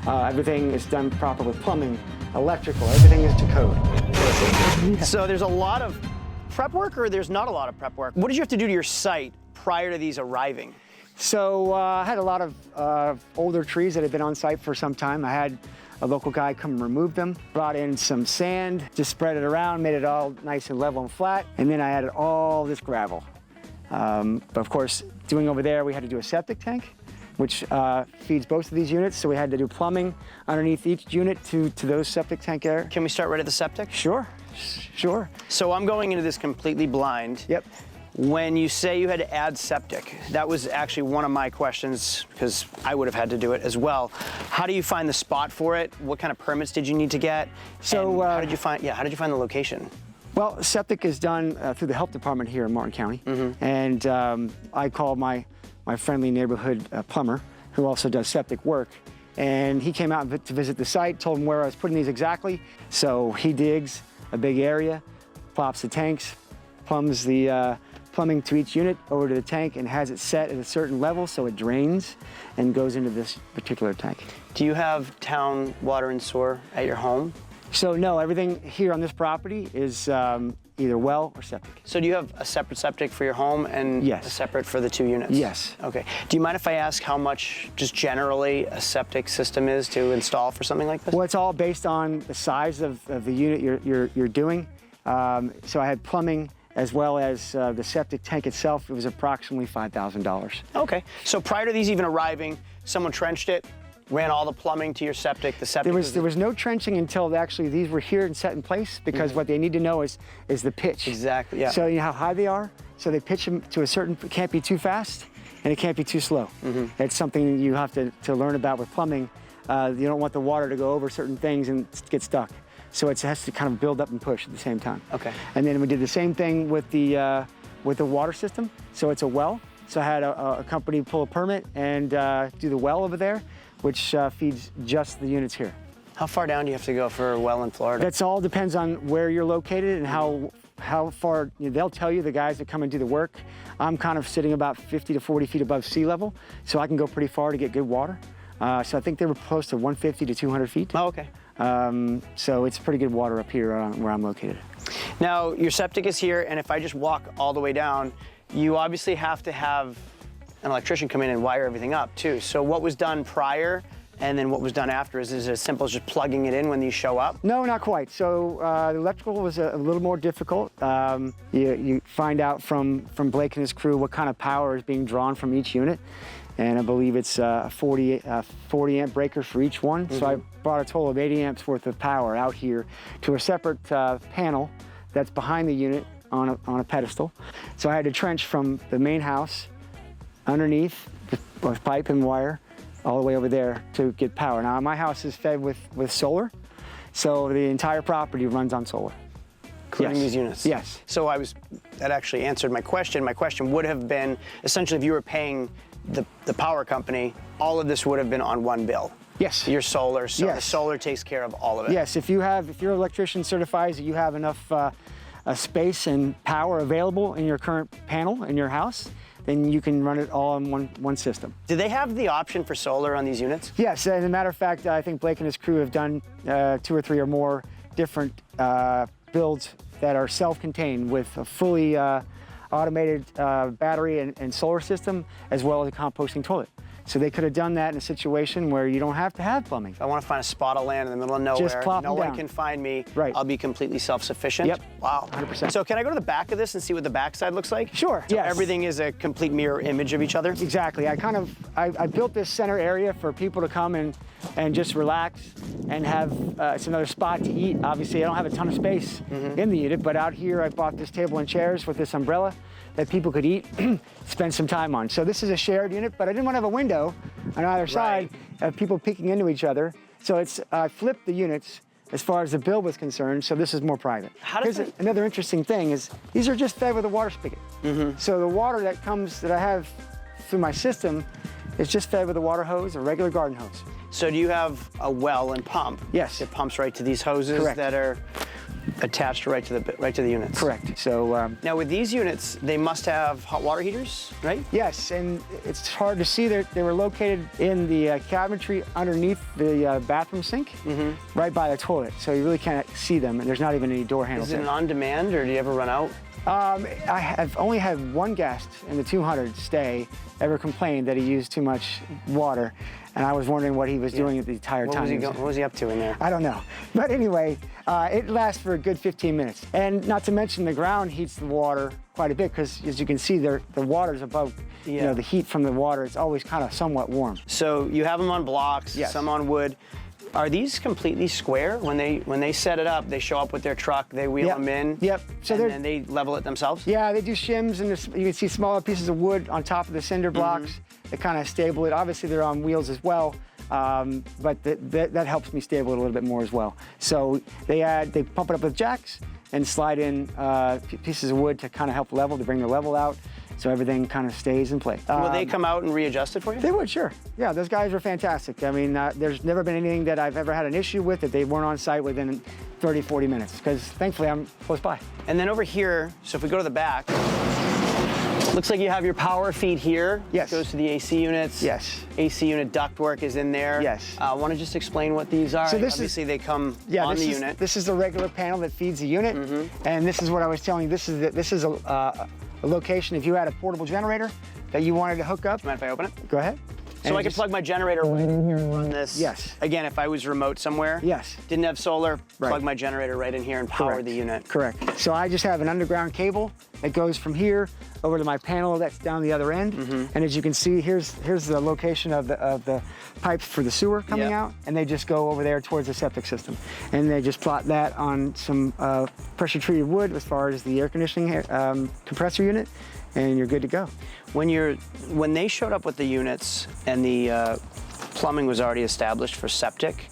Everything is done proper with plumbing, electrical, everything is to code. So there's a lot of prep work, or there's not a lot of prep work? What did you have to do to your site prior to these arriving? So I had a lot of older trees that had been on site for some time. I had a local guy come and remove them, brought in some sand, just spread it around, made it all nice and level and flat, and then I added all this gravel. But of course, doing over there, we had to do a septic tank, which feeds both of these units, so we had to do plumbing underneath each unit to those septic tank area. Can we start right at the septic? Sure, sure. So I'm going into this completely blind. Yep. When you say you had to add septic, that was actually one of my questions, because I would have had to do it as well. How do you find the spot for it? What kind of permits did you need to get? So how did you find the location? Well, septic is done through the health department here in Martin County, and I called my friendly neighborhood plumber, who also does septic work, and he came out to visit the site, told him where I was putting these exactly. So he digs a big area, plops the tanks, plumbs the plumbing to each unit over to the tank, and has it set at a certain level so it drains and goes into this particular tank. Do you have town water and sewer at your home? So no, everything here on this property is either well or septic. So do you have a separate septic for your home and Yes. a separate for the two units? Yes. Okay. Do you mind if I ask how much, just generally, a septic system is to install for something like this? Well, it's all based on the size of the unit you're doing. So I had plumbing as well as the septic tank itself. It was approximately $5,000. Okay. So prior to these even arriving, someone trenched it, ran all the plumbing to your septic. The septic There was no trenching until actually these were here and set in place, because what they need to know is the pitch. Exactly, yeah. So you know how high they are? So they pitch them to a certain, it can't be too fast and it can't be too slow. That's something you have to learn about with plumbing. You don't want the water to go over certain things and get stuck. So it has to kind of build up and push at the same time. Okay. And then we did the same thing with the water system. So it's a well. So I had a company pull a permit and do the well over there, which feeds just the units here. How far down do you have to go for a well in Florida? That's all depends on where you're located and how far, they'll tell you, the guys that come and do the work. I'm kind of sitting about 50 to 40 feet above sea level, so I can go pretty far to get good water. So I think they were close to 150 to 200 feet. Oh, okay. So it's pretty good water up here where I'm located. Now, your septic is here, and if I just walk all the way down, you obviously have to have an electrician come in and wire everything up too. So what was done prior and then what was done after? Is it as simple as just plugging it in when these show up? No, not quite. So the electrical was a little more difficult. You find out from Blake and his crew what kind of power is being drawn from each unit. And I believe it's a 40 amp breaker for each one. So I brought a total of 80 amps worth of power out here to a separate panel that's behind the unit on a pedestal. So I had to trench from the main house underneath with pipe and wire all the way over there to get power. Now my house is fed with solar, so the entire property runs on solar. Including these units? Yes. So that actually answered my question. My question would have been, essentially, if you were paying the power company, all of this would have been on one bill. Yes. Your solar, so Yes. the solar takes care of all of it. Yes, if your electrician certifies that you have enough space and power available in your current panel in your house, then you can run it all in one system. Do they have the option for solar on these units? Yes, as a matter of fact, I think Blake and his crew have done 2 or 3 or more different builds that are self-contained with a fully automated battery and solar system, as well as a composting toilet. So they could have done that in a situation where you don't have to have plumbing. If I want to find a spot of land in the middle of nowhere, Just plop no them one down. can find me, Right. I'll be completely self-sufficient? Yep. Wow. 100%. So can I go to the back of this and see what the backside looks like? Sure, So yes. everything is a complete mirror image of each other? Exactly. I built this center area for people to come and just relax and have it's another spot to eat. Obviously, I don't have a ton of space in the unit, but out here I bought this table and chairs with this umbrella that people could eat, spend some time on. So this is a shared unit, but I didn't want to have a window on either side of people peeking into each other. So I flipped the units as far as the build was concerned, so this is more private. Here's another interesting thing is these are just fed with a water spigot. So the water that I have through my system is just fed with a water hose, a regular garden hose. So do you have a well and pump? Yes. It pumps right to these hoses? Correct. That are, attached right to the units. Correct. So Now with these units, they must have hot water heaters, right? yes, and it's hard to see. They were located in the cabinetry underneath the bathroom sink, right by the toilet. So you really can't see them, and there's not even any door handles. Is it there. an on-demand, or do you ever run out? I have only had one guest in the 200 stay ever complained that he used too much water, and I was wondering what he was doing the entire time. What was he up to in there? I don't know. But anyway, it lasts for a good 15 minutes. And not to mention the ground heats the water quite a bit because, as you can see, the water's above, you know, the heat from the water. It's always kind of somewhat warm. So you have them on blocks, Yes. some on wood. Are these completely square? When they set it up, they show up with their truck, they wheel them in, Yep. So and then they level it themselves? yeah, they do shims, and you can see smaller pieces of wood on top of the cinder blocks that kind of stable it. Obviously, they're on wheels as well, but that helps me stable it a little bit more as well. So they pump it up with jacks and slide in pieces of wood to kind of help level, to bring the level out, so everything kind of stays in place. Will they come out and readjust it for you? They would, sure. Yeah, those guys are fantastic. I mean, there's never been anything that I've ever had an issue with that they weren't on site within 30, 40 minutes, because thankfully I'm close by. And then over here, so if we go to the back, looks like you have your power feed here. Yes. Goes to the AC units. Yes. AC unit ductwork is in there. Yes. Want to just explain what these are? So this Obviously, they come Yeah, on the unit. This is the regular panel that feeds the unit, and this is what I was telling you. This is a location. If you had a portable generator that you wanted to hook up, Mind if I open it? go ahead. So And I could just- plug my generator right in here and run this. Yes. Again, if I was remote somewhere. Yes. Didn't have solar, Right. plug my generator right in here and power Correct. the unit. Correct. So I just have an underground cable that goes from here over to my panel that's down the other end. And as you can see, here's the location of the pipes for the sewer coming Yeah. out, and they just go over there towards the septic system. And they just plot that on some pressure treated wood as far as the air conditioning compressor unit, and you're good to go. When they showed up with the units and the plumbing was already established for septic,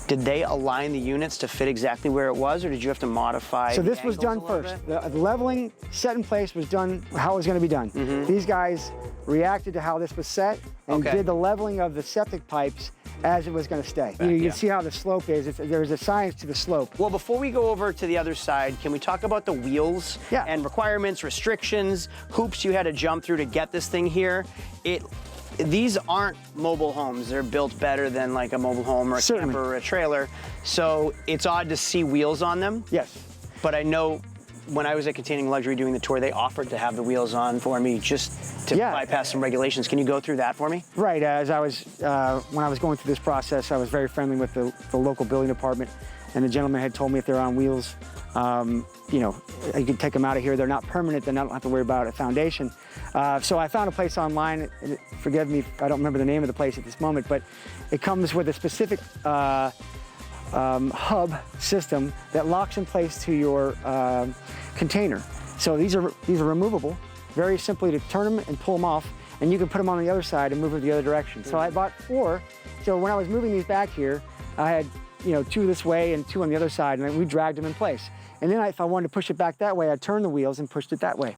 did they align the units to fit exactly where it was, or did you have to modify? So the this was done angles a little first. bit? The leveling set in place was done how it was going to be done. These guys reacted to how this was set and Okay. did the leveling of the septic pipes as it was going to stay. You yeah. can see how the slope is. There's a science to the slope. Well, before we go over to the other side, can we talk about the wheels Yeah. and requirements, restrictions, hoops you had to jump through to get this thing here? These aren't mobile homes. They're built better than like a mobile home or a Certainly. camper or a trailer. So it's odd to see wheels on them. Yes. But I know when I was at Containing Luxury doing the tour, they offered to have the wheels on for me just to Yeah. bypass some regulations. Can you go through that for me? Right. As I was, when I was going through this process, I was very friendly with the local building department, and the gentleman had told me if they're on wheels, you know, you can take them out of here. They're not permanent. Then I don't have to worry about a foundation. So I found a place online. Forgive me, I don't remember the name of the place at this moment, but it comes with a specific hub system that locks in place to your container. So these are removable. Very simply to turn them and pull them off, and you can put them on the other side and move them the other direction. So I bought 4. So when I was moving these back here, I had 2 this way and 2 on the other side, and then we dragged them in place. And then if I wanted to push it back that way, I'd turn the wheels and pushed it that way.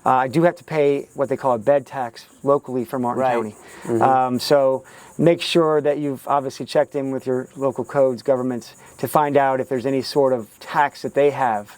I do have to pay what they call a bed tax locally for Martin County. So make sure that you've obviously checked in with your local codes, governments, to find out if there's any sort of tax that they have